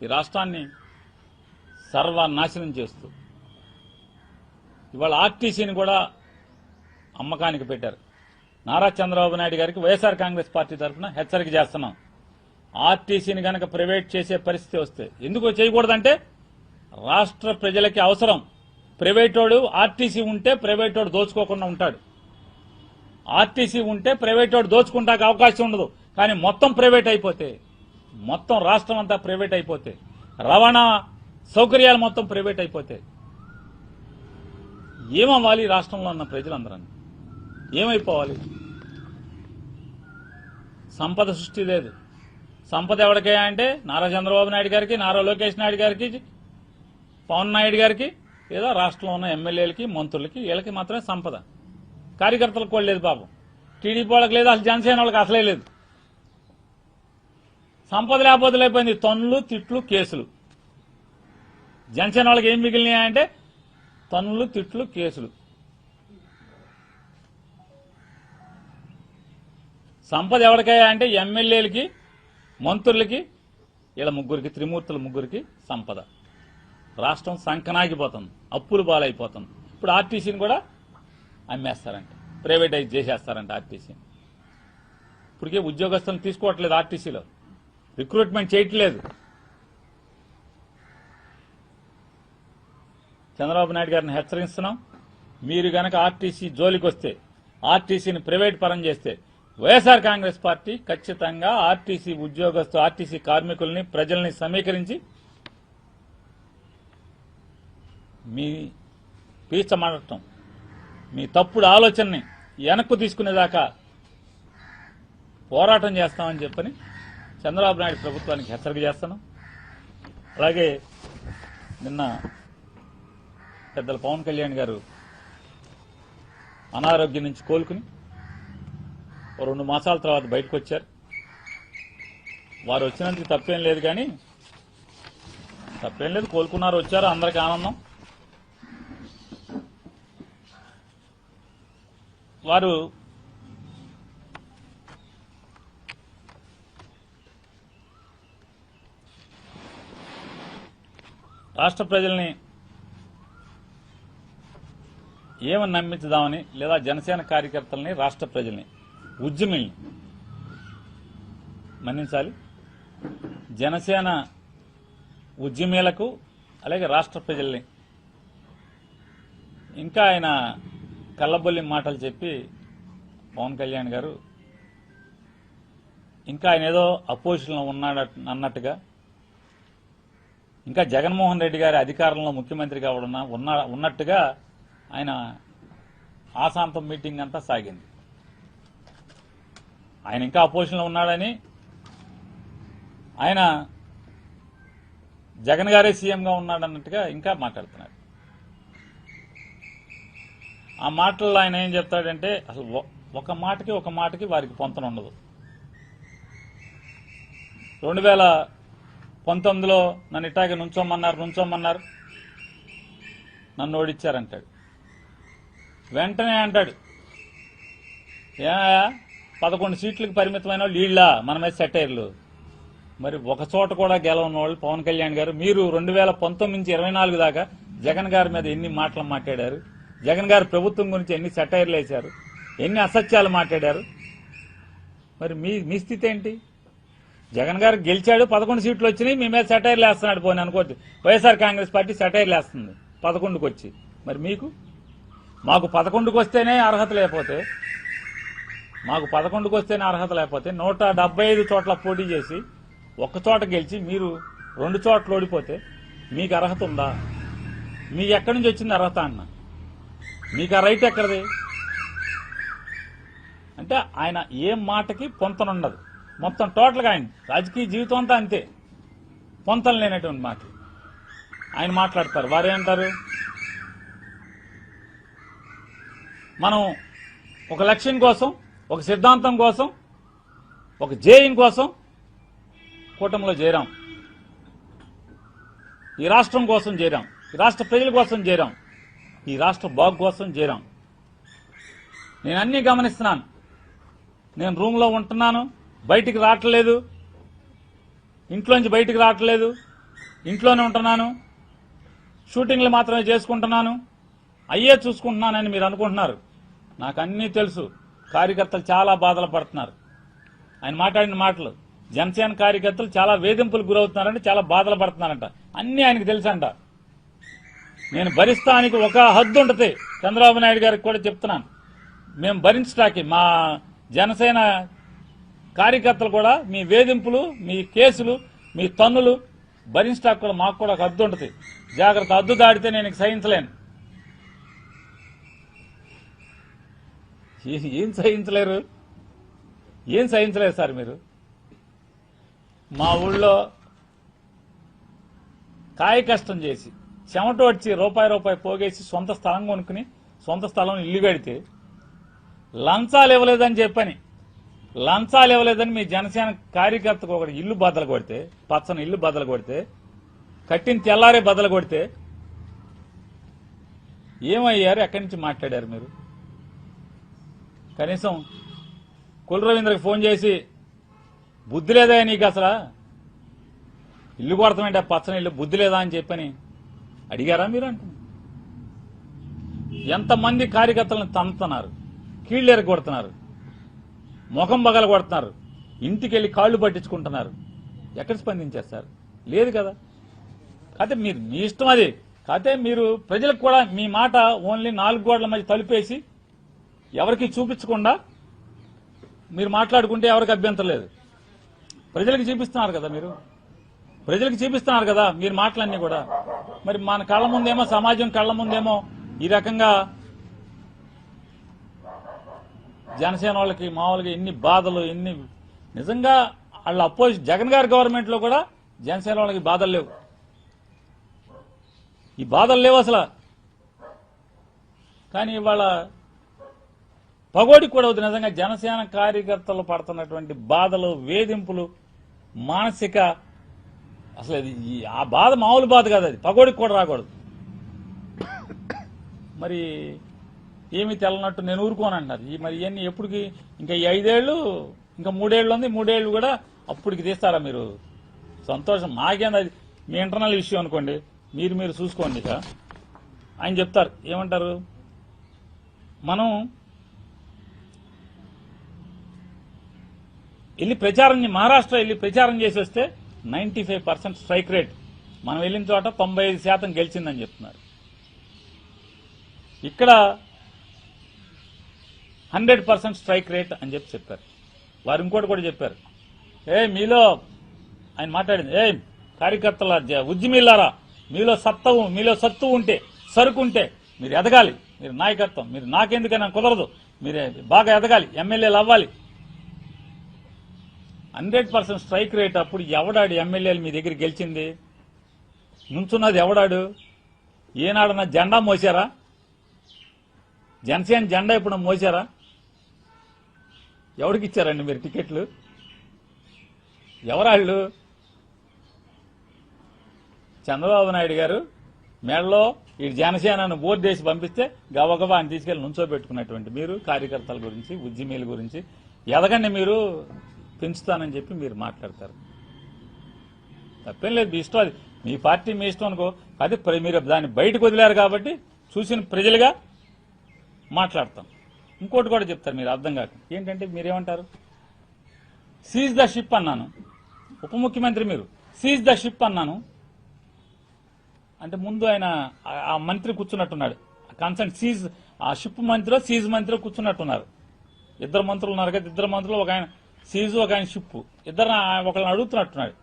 ఈ రాష్ట్రాన్ని సర్వనాశనం చేస్తూ ఇవాళ ఆర్టీసీని కూడా అమ్మకానికి పెట్టారు. నారా చంద్రబాబు నాయుడు గారికి వైఎస్ఆర్ కాంగ్రెస్ పార్టీ తరఫున హెచ్చరిక చేస్తున్నాం. ఆర్టీసీని గనక ప్రైవేట్ చేసే పరిస్థితి వస్తే, ఎందుకు చేయకూడదంటే రాష్ట్ర ప్రజలకి అవసరం. ప్రైవేటోడు ఆర్టీసీ ఉంటే ప్రైవేటోడు దోచుకోకుండా ఉంటాడు. ఆర్టీసీ ఉంటే ప్రైవేటోడు దోచుకుంటానికి అవకాశం ఉండదు. కానీ మొత్తం ప్రైవేట్ అయిపోతే, మొత్తం రాష్ట్రం అంతా ప్రైవేట్ అయిపోతే, రవాణా సౌకర్యాలు మొత్తం ప్రైవేట్ అయిపోతే ఏమవ్వాలి? రాష్ట్రంలో ఉన్న ప్రజలందరూ ఏమైపోవాలి? సంపద సృష్టి లేదు. సంపద ఎవరికే అంటే నారా చంద్రబాబు నాయుడు గారికి, నారా లోకేష్ నాయుడు గారికి, పవన్ నాయుడు గారికి, లేదా రాష్ట్రంలో ఉన్న ఎమ్మెల్యేలకి, మంత్రులకి, వీళ్ళకి మాత్రమే సంపద. కార్యకర్తలకు కూడా లేదు పాపం. టీడీపీ వాళ్ళకి లేదు, అసలు జనసేన వాళ్ళకి అసలే లేదు. సంపద లేకపోతే లేకపోయింది తన్నులు, తిట్లు, కేసులు. జనసేన వాళ్ళకి ఏం మిగిలినాయంటే తన్నులు, తిట్లు, కేసులు. సంపద ఎవరికయ్యా అంటే ఎమ్మెల్యేలకి, మంత్రులకి, ఇలా ముగ్గురికి, త్రిమూర్తుల ముగ్గురికి సంపద. రాష్ట్రం సంకనాగిపోతుంది, అప్పులు పాలైపోతుంది. ఇప్పుడు ఆర్టీసీని కూడా అమ్మేస్తారంట, ప్రైవేటైజ్ చేసేస్తారంట ఆర్టీసీని. ఇప్పటికే ఉద్యోగస్తులను తీసుకోవట్లేదు, ఆర్టీసీలో రిక్రూట్మెంట్ చేయట్లేదు. చంద్రబాబు నాయుడు గారిని హెచ్చరిస్తున్నాం. మీరు గనక ఆర్టీసీ జోలికి వస్తే, ఆర్టీసీని ప్రైవేట్ పరం చేస్తే వైఎస్ఆర్ కాంగ్రెస్ పార్టీ ఖచ్చితంగా ఆర్టీసీ ఉద్యోగస్తు, ఆర్టీసీ కార్మికుల్ని, ప్రజల్ని సమీకరించి మీ పీచమడటం, మీ తప్పుడు ఆలోచనని వెనక్కు తీసుకునేదాకా పోరాటం చేస్తామని చెప్పని చంద్రబాబు నాయుడు ప్రభుత్వానికి హెచ్చరిక చేస్తున్నాం. అలాగే నిన్న పెద్దల పవన్ కళ్యాణ్ గారు అనారోగ్యం నుంచి కోలుకుని 2 మాసాల తర్వాత బయటకు వచ్చారు. వారు వచ్చినందుకు తప్పేం లేదు, కానీ తప్పేం లేదు, కోలుకున్నారు, వచ్చారు, అందరికీ ఆనందం. వారు రాష్ట్ర ప్రజల్ని ఏమని నమ్మించుదామని, లేదా జనసేన కార్యకర్తల్ని, రాష్ట్ర ప్రజల్ని, ఉద్యమిల్ని మన్నించాలి. జనసేన ఉద్యమీలకు అలాగే రాష్ట్ర ప్రజల్ని ఇంకా ఆయన కళ్ళబొల్లి మాటలు చెప్పి పవన్ కళ్యాణ్ గారు ఇంకా ఆయన ఏదో అపోజిషన్లో ఉన్నాడు అన్నట్టుగా, ఇంకా జగన్మోహన్ రెడ్డి గారి అధికారంలో ముఖ్యమంత్రిగా ఉన్నట్టుగా ఆయన ఆశాంతం మీటింగ్ అంతా సాగింది. ఆయన ఇంకా అపోజిషన్లో ఉన్నాడని, ఆయన జగన్ గారే సీఎంగా ఉన్నాడన్నట్టుగా ఇంకా మాట్లాడుతున్నాడు. ఆ మాటల్లో ఆయన ఏం చెప్తాడంటే అసలు ఒక మాటకి వారికి పొంతన ఉండదు. 2019లో నన్ను ఇట్టాగే నుంచోమన్నారు, నన్ను ఓడిచ్చారంటాడు. వెంటనే అంటాడు, 11 సీట్లకు పరిమితమైన వాళ్ళు వీళ్ళ మన మీద సెటైర్లు. మరి ఒక చోట కూడా గెలవని వాళ్ళు పవన్ కళ్యాణ్ గారు. మీరు 2019 నుంచి 24 దాకా జగన్ గారి మీద ఎన్ని మాటలు మాట్లాడారు, జగన్ గారి ప్రభుత్వం గురించి ఎన్ని సెటైర్లు వేశారు, ఎన్ని అసత్యాలు మాట్లాడారు. మరి మీ స్థితి ఏంటి? జగన్ గారు గెలిచాడు, 11 సీట్లు వచ్చినాయి, మీ మీద సెటైర్లు వేస్తున్నాడు. పోనీ అనుకోవచ్చు, వైఎస్ఆర్ కాంగ్రెస్ పార్టీ సెటైర్లు వేస్తుంది 11కి వచ్చి. మరి మాకు 11కి వస్తేనే అర్హత లేకపోతే, 175 చోట్ల పోటీ చేసి 1 చోట గెలిచి మీరు 2 చోట్ల ఓడిపోతే మీకు అర్హత ఉందా? మీకు ఎక్కడి నుంచి వచ్చింది అర్హత అన్న? మీకు ఆ రైట్ ఎక్కడిది? అంటే ఆయన ఏ మాటకి పొంతనుండదు. మొత్తం టోటల్గా ఆయన రాజకీయ జీవితం అంతా అంతే, పొంతన లేనటువంటి మాట. ఆయన మాట్లాడతారు. వారేమంటారు, మనం ఒక లక్ష్యం కోసం, ఒక సిద్ధాంతం కోసం, ఒక ధ్యేయం కోసం కూటమిలో చేరాం. ఈ రాష్ట్రం కోసం చేరాం, ఈ రాష్ట్ర ప్రజల కోసం చేరాం, ఈ రాష్ట్ర బాగు కోసం చేరాం. నేను అన్నీ గమనిస్తున్నాను. నేను రూమ్లో ఉంటున్నాను, బయటికి రావట్లేదు, ఇంట్లోంచి బయటికి రావట్లేదు, ఇంట్లోనే ఉంటున్నాను, షూటింగ్లు మాత్రమే చేసుకుంటున్నాను, అయ్యే చూసుకుంటున్నానని మీరు అనుకుంటున్నారు. నాకు అన్నీ తెలుసు. కార్యకర్తలు చాలా బాధలు పడుతున్నారు. ఆయన మాట్లాడిన మాటలు, జనసేన కార్యకర్తలు చాలా వేధింపులు గురవుతున్నారంటే, చాలా బాధలు పడుతున్నారంట. అన్నీ ఆయనకు తెలుసంట. నేను భరిస్తానికి ఒక హద్దు ఉంటుంది. చంద్రబాబు నాయుడు గారికి కూడా చెప్తున్నాను, మేము భరించడానికి, మా జనసేన కార్యకర్తలు కూడా మీ వేధింపులు, మీ కేసులు, మీ తన్నులు భరించడానికి కూడా మాకు కూడా ఒక హద్దు ఉంటుంది. జాగ్రత్త, హద్దు దాడితే నేను సహించలేను. ఏం సహించలేరు? ఏం సహించలేరు సార్ మీరు? మా ఊళ్ళో కాయ కష్టం చేసి, చెమట వచ్చి రూపాయి పోగేసి సొంత స్థలం కొనుక్కుని సొంత స్థలం ఇల్లు కడితే లంచాలు ఇవ్వలేదని చెప్పని, లంచాలు ఇవ్వలేదని మీ జనసేన కార్యకర్తకు ఒకటి ఇల్లు బద్దలు కొడితే, పచ్చని ఇల్లు బద్దలు కొడితే, కట్టిన తెల్లారే బద్దలు కొడితే ఏమయ్యారు? ఎక్కడి నుంచి మాట్లాడారు మీరు? కనీసం కుల రవీంద్రకి ఫోన్ చేసి, బుద్ధి లేదా నీకు అసలు, ఇల్లు కొడతామంటే ఆ పచ్చని ఇల్లు, బుద్ధి లేదా అని చెప్పని అడిగారా మీరు? అంటున్నారు. ఎంతమంది కార్యకర్తలను తంతున్నారు, కీళ్ళెర కొడుతున్నారు, ముఖం బగల కొడుతున్నారు, ఇంటికి వెళ్లి కాళ్లు పట్టించుకుంటున్నారు. ఎక్కడ స్పందించారు సార్? లేదు కదా. కాకపోతే మీరు మీ ఇష్టం అది. కాకపోతే మీరు ప్రజలకు కూడా మీ మాట ఓన్లీ 4 గోడల మధ్య తలుపేసి ఎవరికి చూపించకుండా మీరు మాట్లాడుకుంటే ఎవరికి అభ్యంతరం లేదు. ప్రజలకు చూపిస్తున్నారు కదా మీరు, ప్రజలకు చూపిస్తున్నారు కదా మీరు మాటలన్నీ కూడా. మరి మన కళ్ళ ముందేమో, సమాజం కళ్ళ ముందేమో ఈ రకంగా జనసేన వాళ్ళకి మామూలుగా ఎన్ని బాధలు, ఎన్ని నిజంగా వాళ్ళ అపోజిషన్ జగన్ గారి గవర్నమెంట్ లో కూడా జనసేన వాళ్ళకి బాధలు లేవు. ఈ బాధలు లేవు అసలు. కానీ ఇవాళ పగోడికి కూడా అవుతుంది. నిజంగా జనసేన కార్యకర్తలు పడుతున్నటువంటి బాధలు, వేధింపులు, మానసిక, అసలు ఆ బాధ మామూలు బాధ కాదు. అది పగోడికి కూడా రాకూడదు. మరి ఏమీ తెల్లనట్టు నేను ఊరుకోనంటున్నారు. మరి ఇవన్నీ ఎప్పటికి? ఇంకా ఈ 5 ఏళ్ళు, ఇంకా 3 ఏళ్ళు ఉంది. 3 ఏళ్ళు కూడా అప్పటికి తీస్తారా మీరు? సంతోషం. నాకేంది, అది మీ ఇంటర్నల్ ఇష్యూ అనుకోండి, మీరు చూసుకోండి. ఇక ఆయన చెప్తారు, ఏమంటారు, మనం వెళ్ళి ప్రచారం, మహారాష్ట్ర వెళ్ళి ప్రచారం చేసి వస్తే 95% స్ట్రైక్ రేట్, మనం వెళ్ళిన చోట 95% గెలిచిందని చెప్తున్నారు. ఇక్కడ 100% స్ట్రైక్ రేట్ అని చెప్పారు. వారు ఇంకోటి కూడా చెప్పారు, మీలో ఆయన మాట్లాడింది, కార్యకర్తల ఉద్యమిల్లారా, మీలో సత్తు ఉంటే, సరుకు ఉంటే మీరు ఎదగాలి, మీరు నాయకత్వం, మీరు నాకెందుకైనా కుదరదు, మీరు బాగా ఎదగాలి, ఎమ్మెల్యేలు అవ్వాలి. 100% స్ట్రైక్ రేట్. అప్పుడు ఎవడాడు ఎమ్మెల్యేలు మీ దగ్గర గెలిచింది? నుంచున్నది ఎవడాడు? ఏనాడన్నా జెండా మోసారా? జనసేన జెండా ఇప్పుడు మోసారా? ఎవరికి ఇచ్చారండి మీరు టికెట్లు? ఎవరాళ్ళు? చంద్రబాబు నాయుడు గారు మేడలో ఈ జనసేనను బోర్డు వేసి పంపిస్తే గబగబా అని తీసుకెళ్లి నుంచోబెట్టుకున్నటువంటి మీరు కార్యకర్తల గురించి, ఉద్యమీల గురించి ఎదగండి, మీరు పెంచుతానని చెప్పి మీరు మాట్లాడతారు. తప్పేం లేదు, మీ ఇష్టం, అది మీ పార్టీ మీ ఇష్టం అనుకో. అది మీరు దాన్ని బయటకు వదిలేరు కాబట్టి చూసిన ప్రజలుగా మాట్లాడతాం. ఇంకోటి కూడా చెప్తారు మీరు అర్థం కాక. ఏంటంటే మీరేమంటారు, సీజ్ ద షిప్ అన్నాను, ఉప ముఖ్యమంత్రి మీరు సీజ్ ద షిప్ అన్నాను అంటే ముందు ఆయన ఆ మంత్రి కూర్చున్నట్టున్నాడు, కన్సర్న్ సీజ్, ఆ షిప్ మంత్రిలో సీజ్ మంత్రిలో కూర్చున్నట్టున్నారు. 2 మంత్రులు ఉన్నారు కదా, 2 మంత్రులు, ఒక ఆయన సీజు, ఒక ఆయన షిప్, ఇద్దరు ఒకళ్ళని అడుగుతున్నట్టున్నాడు.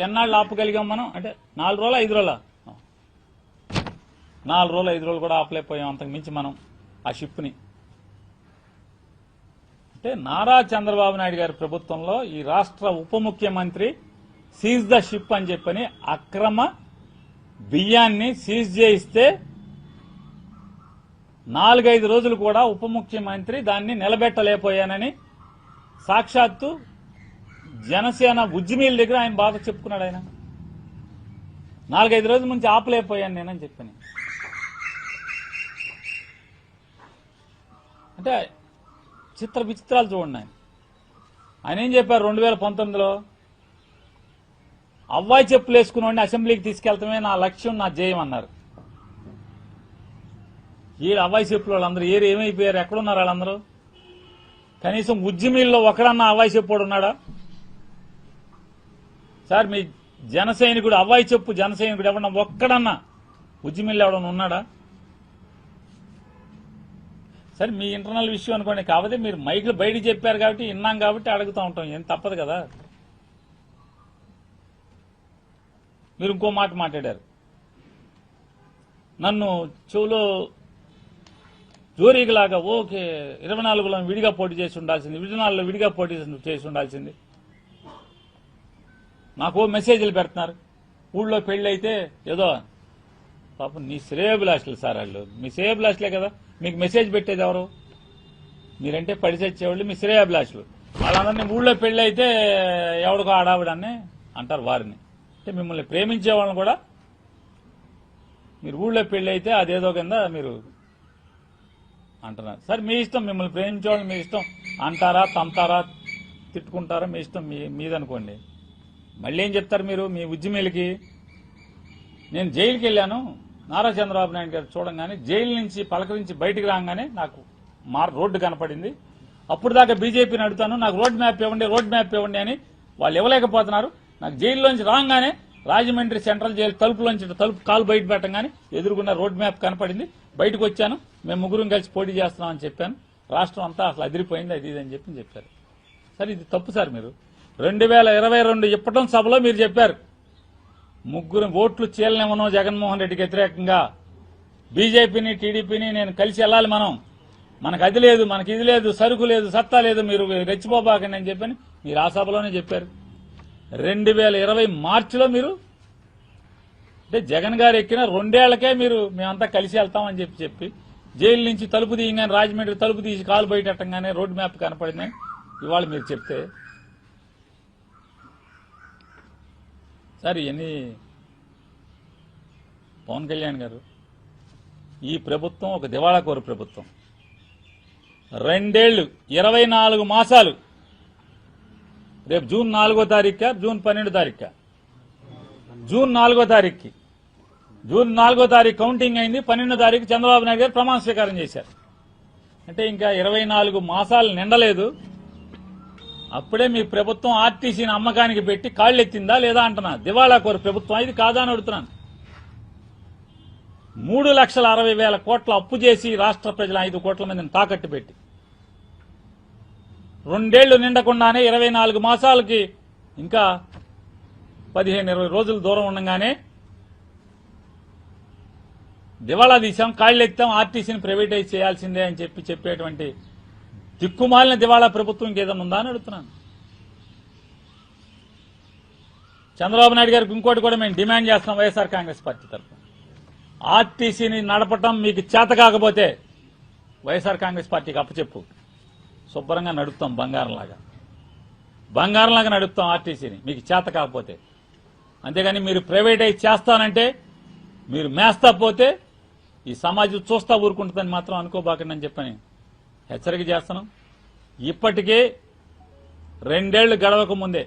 ఎన్నాళ్ళు ఆపగలిగాం మనం అంటే 4 రోజుల 5 రోజుల 4 రోజులు 5 రోజులు కూడా ఆపలేకపోయాం అంతకు మించి మనం ఆ షిప్ని. అంటే నారా చంద్రబాబు నాయుడు గారి ప్రభుత్వంలో ఈ రాష్ట్ర ఉప ముఖ్యమంత్రి సీజ్ ద షిప్ అని చెప్పని అక్రమ బియ్యాన్ని సీజ్ చేయిస్తే 4-5 రోజులు కూడా ఉప ముఖ్యమంత్రి దాన్ని నిలబెట్టలేకపోయానని సాక్షాత్తు జనసేన ఉద్యమీల దగ్గర ఆయన బాధ చెప్పుకున్నాడు. ఆయన 4-5 రోజుల నుంచి ఆపలేకపోయాను నేనని చెప్పాను. అంటే చిత్ర విచిత్రాలు చూడండి. ఆయన ఏం చెప్పారు 2019లో, అవ్వాయి చెప్పులు వేసుకుని అసెంబ్లీకి తీసుకెళ్తామే నా లక్ష్యం, నా జయం అన్నారు. ఈ అవ్వాయి చెప్పులు వాళ్ళందరూ ఏమైపోయారు? ఎక్కడున్నారు వాళ్ళందరూ? కనీసం ఉద్యమీల్లో ఒకడన్నా అవ్వాయి చెప్పుడు ఉన్నాడా సార్? మీ జన సైనికుడు అవ్వాయి చెప్పు జన సైనికుడు ఎవడన్నా ఒక్కడన్నా ఉద్యమీల్లో ఎవడన్నా ఉన్నాడా? సరే మీ ఇంటర్నల్ విషయం అనుకోండి, కాకపోతే మీరు మైకులు బయటికి చెప్పారు కాబట్టి విన్నాం కాబట్టి అడుగుతూ ఉంటాం, ఏం తప్పదు కదా. మీరు ఇంకో మాట మాట్లాడారు, నన్ను చెవులో జోరీగలాగా ఓకే 24లో విడిగా పోటీ చేసి ఉండాల్సింది, 24లో విడిగా పోటీ చేసి ఉండాల్సింది. నాకు మెసేజ్లు పెడుతున్నారు, ఊళ్ళో పెళ్లి అయితే ఏదో పాపం నీ శ్రేయోభిలాషులు సార్, వాళ్ళు మీ శ్రేయోభిలాషులే కదా, మీకు మెసేజ్ పెట్టేది ఎవరు? మీరంటే పడిసచ్చేవాళ్ళు మీ శ్రేయోభిలాషులు. వాళ్ళందరినీ ఊళ్ళో పెళ్లి అయితే ఎవడికో ఆడావిడని అంటారు వారిని. అంటే మిమ్మల్ని ప్రేమించే వాళ్ళని కూడా మీరు ఊళ్ళో పెళ్లి అయితే అదేదో కింద మీరు అంటున్నారు. సరే మీ ఇష్టం, మిమ్మల్ని ప్రేమించే వాళ్ళని మీ ఇష్టం అంటారా, తంతారా, తిట్టుకుంటారా, మీ ఇష్టం, మీదనుకోండి. మళ్ళీ ఏం చెప్తారు మీరు మీ ఉద్యమీలకి? నేను జైలుకి వెళ్ళాను, నారా చంద్రబాబు నాయుడు గారు చూడంగానే జైలు నుంచి పలకరించి బయటికి రాగానే నాకు రోడ్డు కనపడింది. అప్పుడు దాకా బీజేపీని అడుగుతాను, నాకు రోడ్ మ్యాప్ ఇవ్వండి అని వాళ్ళు ఇవ్వలేకపోతున్నారు. నాకు జైల్లోంచి రాగానే రాజమండ్రి సెంట్రల్ జైలు తలుపు కాలు బయట పెట్టగానే ఎదురుగున్న రోడ్ మ్యాప్ కనపడింది, బయటకు వచ్చాను, మేము ముగ్గురం కలిసి పోటీ చేస్తున్నామని చెప్పాను. రాష్ట్రం అంతా అసలు అదిరిపోయింది, అది అని చెప్పారు. సరే ఇది తప్పు సార్. మీరు 2022 ఇప్పటం సభలో మీరు చెప్పారు, ముగ్గురు ఓట్లు చీలనివ్వను జగన్మోహన్ రెడ్డికి వ్యతిరేకంగా, బీజేపీని టీడీపీని నేను కలిసి వెళ్ళాలి, మనకు అది లేదు, మనకి ఇది లేదు, సరుకు లేదు, సత్తా లేదు, మీరు రెచ్చిపోబాకండి అని చెప్పని మీరు ఆ సభలోనే చెప్పారు. 2020 మార్చిలో మీరు అంటే జగన్ గారు ఎక్కిన 2 ఏళ్లకే మీరు మేమంతా కలిసి వెళ్తామని చెప్పి జైలు నుంచి తలుపు తీయగానే రాజమండ్రి తలుపు తీసి కాలు బయటట్టంగానే రోడ్ మ్యాప్ కనపడిందని ఇవాళ మీరు చెప్తే సార్ ఇవన్నీ పవన్ కళ్యాణ్ గారు, ఈ ప్రభుత్వం ఒక దివాళాకోరు ప్రభుత్వం. 2 ఏళ్లు 24 మాసాలు, రేపు జూన్ 4వ తారీఖు, జూన్ 12వ తారీఖు, జూన్ 4వ తారీఖుకి, జూన్ 4వ తారీఖు కౌంటింగ్ అయింది, 12వ తారీఖు చంద్రబాబు నాయుడు గారు ప్రమాణ స్వీకారం చేశారు. అంటే ఇంకా 24 మాసాలు నిండలేదు, అప్పుడే మీ ప్రభుత్వం ఆర్టీసీని అమ్మకానికి పెట్టి కాళ్ళెత్తిందా లేదా అంటున్నా. దివాళాకోరు ప్రభుత్వం ఇది కాదా అని అడుగుతున్నాను. 3,60,000 కోట్ల అప్పు చేసి రాష్ట్ర ప్రజల 5 కోట్ల మందిని తాకట్టు పెట్టి 2 ఏళ్లు నిండకుండానే 24 మాసాలకి ఇంకా 15-20 రోజులు దూరం ఉండగానే దివాళా తీశాం, కాళ్ళెత్తాం, ఆర్టీసీని ప్రైవేటైజ్ చేయాల్సిందే అని చెప్పేటువంటి దిక్కుమాలిన దివాళా ప్రభుత్వం ఇంకేదన్నా ఉందా అని అడుగుతున్నాను. చంద్రబాబు నాయుడు గారికి ఇంకోటి కూడా మేము డిమాండ్ చేస్తాం వైఎస్ఆర్ కాంగ్రెస్ పార్టీ తరఫున, ఆర్టీసీని నడపటం మీకు చేత కాకపోతే వైఎస్ఆర్ కాంగ్రెస్ పార్టీకి అప్పచెప్పు, శుభ్రంగా నడుపుతాం, బంగారంలాగా నడుపుతాం ఆర్టీసీని మీకు చేత కాకపోతే. అంతేగాని మీరు ప్రైవేటైజ్ చేస్తానంటే, మీరు మేస్తా పోతే ఈ సమాజం చూస్తా ఊరుకుంటుందని మాత్రం అనుకోబాకండి అని చెప్పని హెచ్చరిక చేస్తున్నాం. ఇప్పటికే 2 ఏళ్లు గడవక ముందే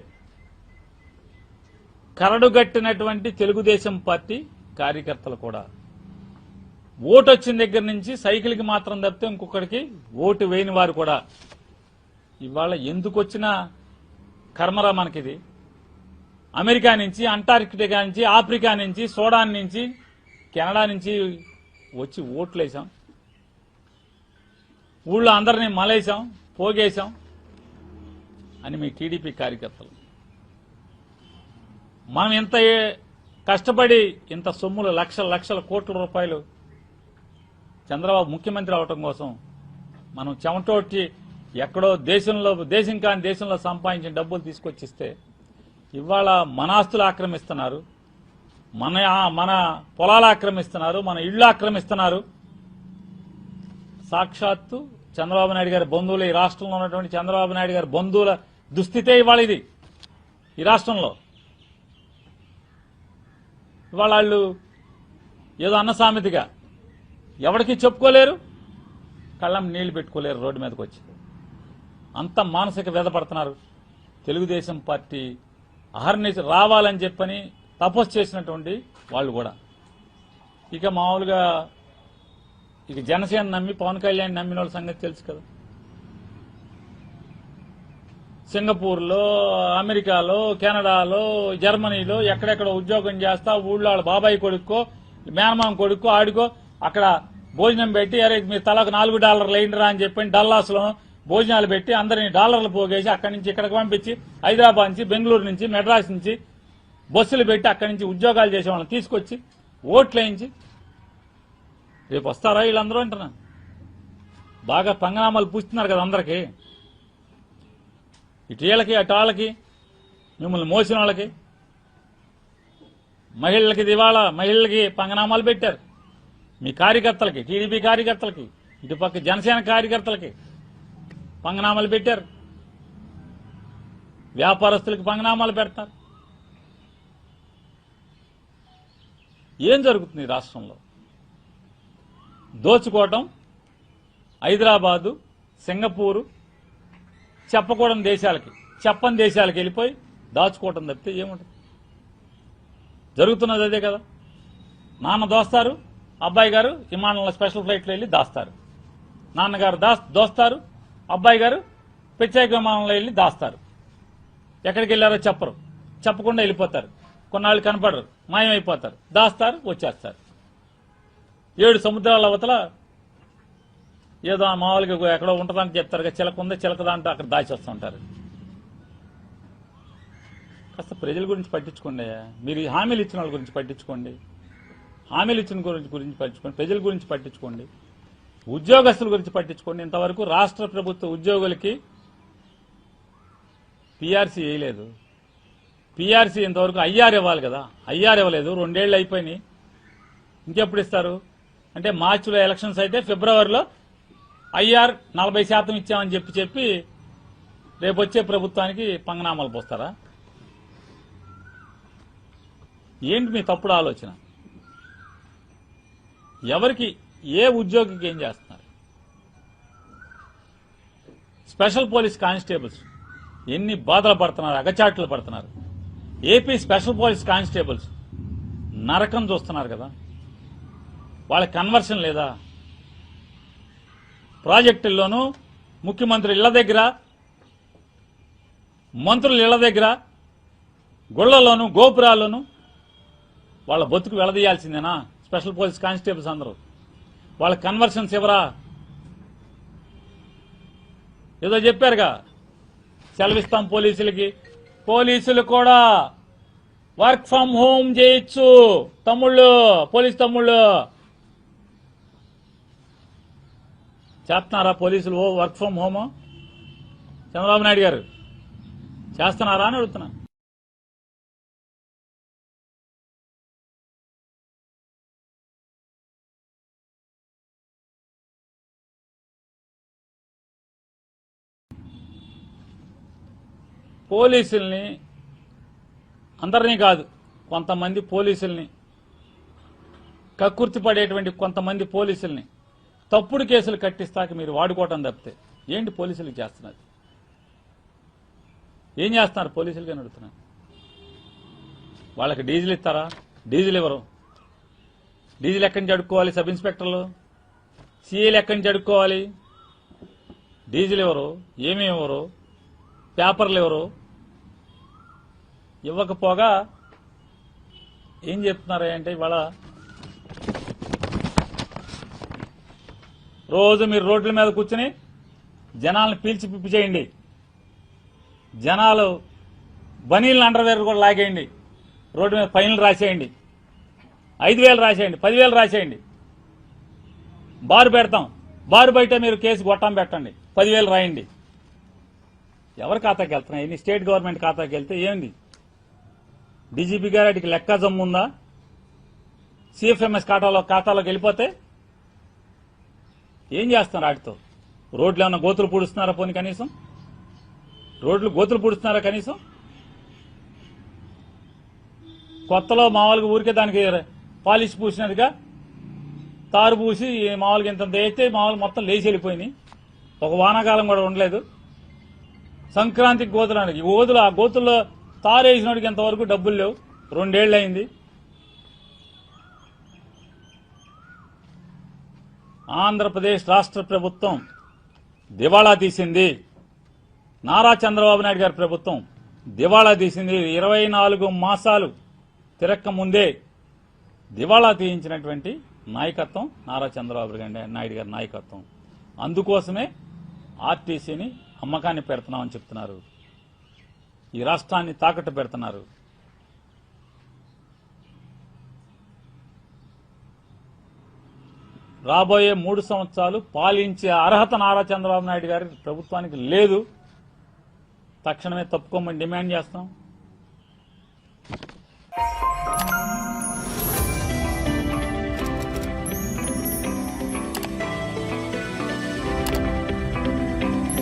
కరడుగట్టినటువంటి తెలుగుదేశం పార్టీ కార్యకర్తలు కూడా ఓటు వచ్చిన దగ్గర నుంచి సైకిల్కి మాత్రం తప్పితే ఇంకొకరికి ఓటు వేయని వారు కూడా ఇవాళ ఎందుకు వచ్చిన కర్మరా మనకిది. అమెరికా నుంచి, అంటార్కిటికా నుంచి, ఆఫ్రికా నుంచి, సూడాన్ నుంచి, కెనడా నుంచి వచ్చి ఓట్లేసాం, ఊళ్ళో అందరినీ మలేసాం, పోగేశాం అని మీ టీడీపీ కార్యకర్తలు. మనం ఇంత కష్టపడి ఇంత సొమ్ములు లక్షల కోట్ల రూపాయలు చంద్రబాబు ముఖ్యమంత్రి అవటం కోసం మనం చెమటోటి ఎక్కడో దేశం కాని దేశంలో సంపాదించిన డబ్బులు తీసుకొచ్చిస్తే ఇవాళ మన ఆస్తులు ఆక్రమిస్తున్నారు, మన పొలాలు ఆక్రమిస్తున్నారు, మన ఇళ్లు ఆక్రమిస్తున్నారు. సాక్షాత్తు చంద్రబాబు నాయుడు గారి బంధువులు, ఈ రాష్ట్రంలో ఉన్నటువంటి చంద్రబాబు నాయుడు గారి బంధువుల దుస్థితే ఇవాళ ఇది. ఈ రాష్ట్రంలో ఇవాళ వాళ్ళు ఏదో అన్న సామెతగా ఎవరికి చెప్పుకోలేరు, కళ్ళం నీళ్లు పెట్టుకోలేరు రోడ్డు మీదకి వచ్చి. అంత మానసిక వ్యధ పడుతున్నారు. తెలుగుదేశం పార్టీ అహర్నిశ రావాలని చెప్పని తపస్సు చేసినటువంటి వాళ్ళు కూడా. ఇక మామూలుగా ఇక జనసేన నమ్మి పవన్ కళ్యాణ్ నమ్మిన వాళ్ళ సంగతి తెలుసు కదా. సింగపూర్లో, అమెరికాలో, కెనడాలో, జర్మనీలో ఎక్కడెక్కడ ఉద్యోగం చేస్తా ఊళ్ళో వాళ్ళ బాబాయ్ కొడుక్కో మేనమామ కొడుక్కో ఆడుకో అక్కడ భోజనం పెట్టి, అరే మీరు తలకు $4 వేయండిరా అని చెప్పి డల్లాస్లో భోజనాలు పెట్టి అందరినీ డాలర్లు పోగేసి అక్కడి నుంచి ఇక్కడికి పంపించి హైదరాబాద్ నుంచి, బెంగళూరు నుంచి, మెడ్రాస్ నుంచి బస్సులు పెట్టి అక్కడి నుంచి ఉద్యోగాలు చేసే వాళ్ళని తీసుకొచ్చి ఓట్లు వేయించి రేపు వస్తారా వీళ్ళందరూ అంటున్నా. బాగా పంగనామాలు పూస్తున్నారు కదా అందరికీ, ఇటు వీళ్ళకి అటు వాళ్ళకి, మిమ్మల్ని మోసిన వాళ్ళకి, మహిళలకి దివాళా మహిళలకి పంగనామాలు పెట్టారు. మీ కార్యకర్తలకి, టీడీపీ కార్యకర్తలకి, ఇటుపక్క జనసేన కార్యకర్తలకి పంగనామాలు పెట్టారు. వ్యాపారస్తులకి పంగనామాలు పెడతారు. ఏం జరుగుతుంది రాష్ట్రంలో? దోచుకోవటం, హైదరాబాదు, సింగపూరు, చెప్పకూడని దేశాలకి, చెప్పని దేశాలకి వెళ్ళిపోయి దాచుకోవటం తప్పితే ఏముంటుంది? జరుగుతున్నది అదే కదా. నాన్న దోస్తారు, అబ్బాయి గారు విమానంలో స్పెషల్ ఫ్లైట్లో వెళ్ళి దాస్తారు. నాన్నగారు దోస్తారు, అబ్బాయి గారు ప్రత్యేక విమానంలో వెళ్ళి దాస్తారు. ఎక్కడికి వెళ్ళారో చెప్పరు, చెప్పకుండా వెళ్ళిపోతారు. కొన్నాళ్ళు కనపడరు, మాయమైపోతారు, దాస్తారు, వచ్చేస్తారు. 7 సముద్రాల అవతల ఏదో మామూలుగా ఎక్కడో ఉంటుందని చెప్తారు, చిలక ఉంది చిలకదా అంటూ అక్కడ దాచి వస్తుంటారు. కాస్త ప్రజల గురించి పట్టించుకోండి. మీరు హామీలు ఇచ్చిన వాళ్ళ గురించి పట్టించుకోండి, హామీలు ఇచ్చిన గురించి పట్టించుకోండి, ప్రజల గురించి పట్టించుకోండి, ఉద్యోగస్తుల గురించి పట్టించుకోండి. ఇంతవరకు రాష్ట్ర ప్రభుత్వ ఉద్యోగులకి పీఆర్సీ వేయలేదు. పీఆర్సీ ఇంతవరకు ఐఆర్ ఇవ్వాలి కదా, ఐఆర్ ఇవ్వలేదు. 2 ఏళ్లు అయిపోయినాయి, ఇంకెప్పుడు ఇస్తారు? అంటే మార్చిలో ఎలక్షన్స్ అయితే ఫిబ్రవరిలో ఐఆర్ 40% ఇచ్చామని చెప్పి రేపు వచ్చే ప్రభుత్వానికి పంగనామాలు పోస్తారా? ఏంటి మీ తప్పుడు ఆలోచన? ఎవరికి, ఏ ఉద్యోగికి ఏం చేస్తున్నారు? స్పెషల్ పోలీస్ కానిస్టేబుల్స్ ఎన్ని బాధలు పడుతున్నారు, అగచాట్లు పడుతున్నారు. ఏపీ స్పెషల్ పోలీస్ కానిస్టేబుల్స్ నరకం చూస్తున్నారు కదా. వాళ్ళ కన్వర్షన్ లేదా? ప్రాజెక్టుల్లోనూ ముఖ్యమంత్రి ఇళ్ల దగ్గర, మంత్రుల ఇళ్ల దగ్గర, గుళ్లలోనూ గోపురాల్లోనూ వాళ్ళ బతుకు వెళదీయాల్సిందేనా స్పెషల్ పోలీస్ కానిస్టేబుల్స్ అందరూ? వాళ్ళ కన్వర్షన్స్ ఎవరా? ఏదో చెప్పారుగా, సెలవిస్తాం పోలీసులకి. పోలీసులు కూడా వర్క్ ఫ్రం హోమ్ చేయొచ్చు తమ్ముళ్ళు, పోలీసు తమ్ముళ్ళు. చేస్తున్నారా పోలీసులు work from home? Chandrababu Naidu గారు చేస్తున్నారా అని అడుగుతున్నా. పోలీసుల్ని, అందరినీ కాదు, కొంతమంది పోలీసుల్ని, కక్కుర్తి పడేటువంటి కొంతమంది పోలీసుల్ని తప్పుడు కేసులు కట్టిస్తాక మీరు వాడుకోవటం తప్పితే ఏంటి పోలీసులకు చేస్తున్నారు? ఏం చేస్తున్నారు పోలీసులకి అని అడుగుతున్నారు. వాళ్ళకి డీజిల్ ఇస్తారా? డీజిల్ ఇవ్వరు. డీజిల్ ఎక్కడి నుంచి అడుక్కోవాలి? సబ్ ఇన్స్పెక్టర్లు, సీఏలు ఎక్కడి నుంచి అడుక్కోవాలి? డీజిల్ ఇవ్వరు, ఏమీ ఇవ్వరు, పేపర్లు ఇవ్వరు. ఇవ్వకపోగా ఏం చెప్తున్నారు అంటే ఇవాళ రోజు మీరు రోడ్ల మీద కూర్చుని జనాలను పీల్చి పిప్పి చేయండి, జనాలు బనీలను అండర్వేర్ కూడా లాగేయండి, రోడ్డు మీద ఫైన్లు రాసేయండి, 5,000 రాసేయండి, 10,000 రాసేయండి, బారు పెడతాం, బారు బయట మీరు కేసు గొట్టం పెట్టండి, 10,000 రాయండి. ఎవరి ఖాతాకి వెళ్తున్నాయి? స్టేట్ గవర్నమెంట్ ఖాతాకి వెళ్తే ఏంది? డీజీపీ గారికి లెక్క జమ్ముందా? సిఎఫ్ఎంఎస్ ఖాతాలోకి వెళ్ళిపోతే ఏం చేస్తున్నారు వాటితో? రోడ్లు ఏమన్నా గోతులు పూడుస్తున్నారా? పోనీ కనీసం రోడ్లు గోతులు పూడుస్తున్నారా? కనీసం కొత్తలో మామూలుగా ఊరికే దానికి పాలిష్ పూసినట్టుగా తారు పూసి మామూలుగా ఇంత వేస్తే మామూలు మొత్తం లేచి వెళ్ళిపోయినాయి. ఒక వానాకాలం కూడా ఉండలేదు. సంక్రాంతికి గోతులు ఈ గోతులు ఆ గోతుల్లో తారు వేసినోడికి ఇంతవరకు డబ్బులు లేవు. 2 ఏళ్ళు అయింది. ఆంధ్రప్రదేశ్ రాష్ట్ర ప్రభుత్వం దివాళా తీసింది. నారా చంద్రబాబు నాయుడు గారి ప్రభుత్వం దివాళా తీసింది. 24 మాసాలు తిరక్క ముందే దివాళా తీయించినటువంటి నాయకత్వం నారా చంద్రబాబు నాయుడు గారి నాయకత్వం. అందుకోసమే ఆర్టీసీని అమ్మకాన్ని పెడుతున్నామని చెప్తున్నారు. ఈ రాష్ట్రాన్ని తాకట్టు పెడుతున్నారు. రాబోయే 3 సంవత్సరాలు పాలించే అర్హత నారా చంద్రబాబు నాయుడు గారి ప్రభుత్వానికి లేదు. తక్షణమే తప్పుకోమని డిమాండ్ చేస్తాం.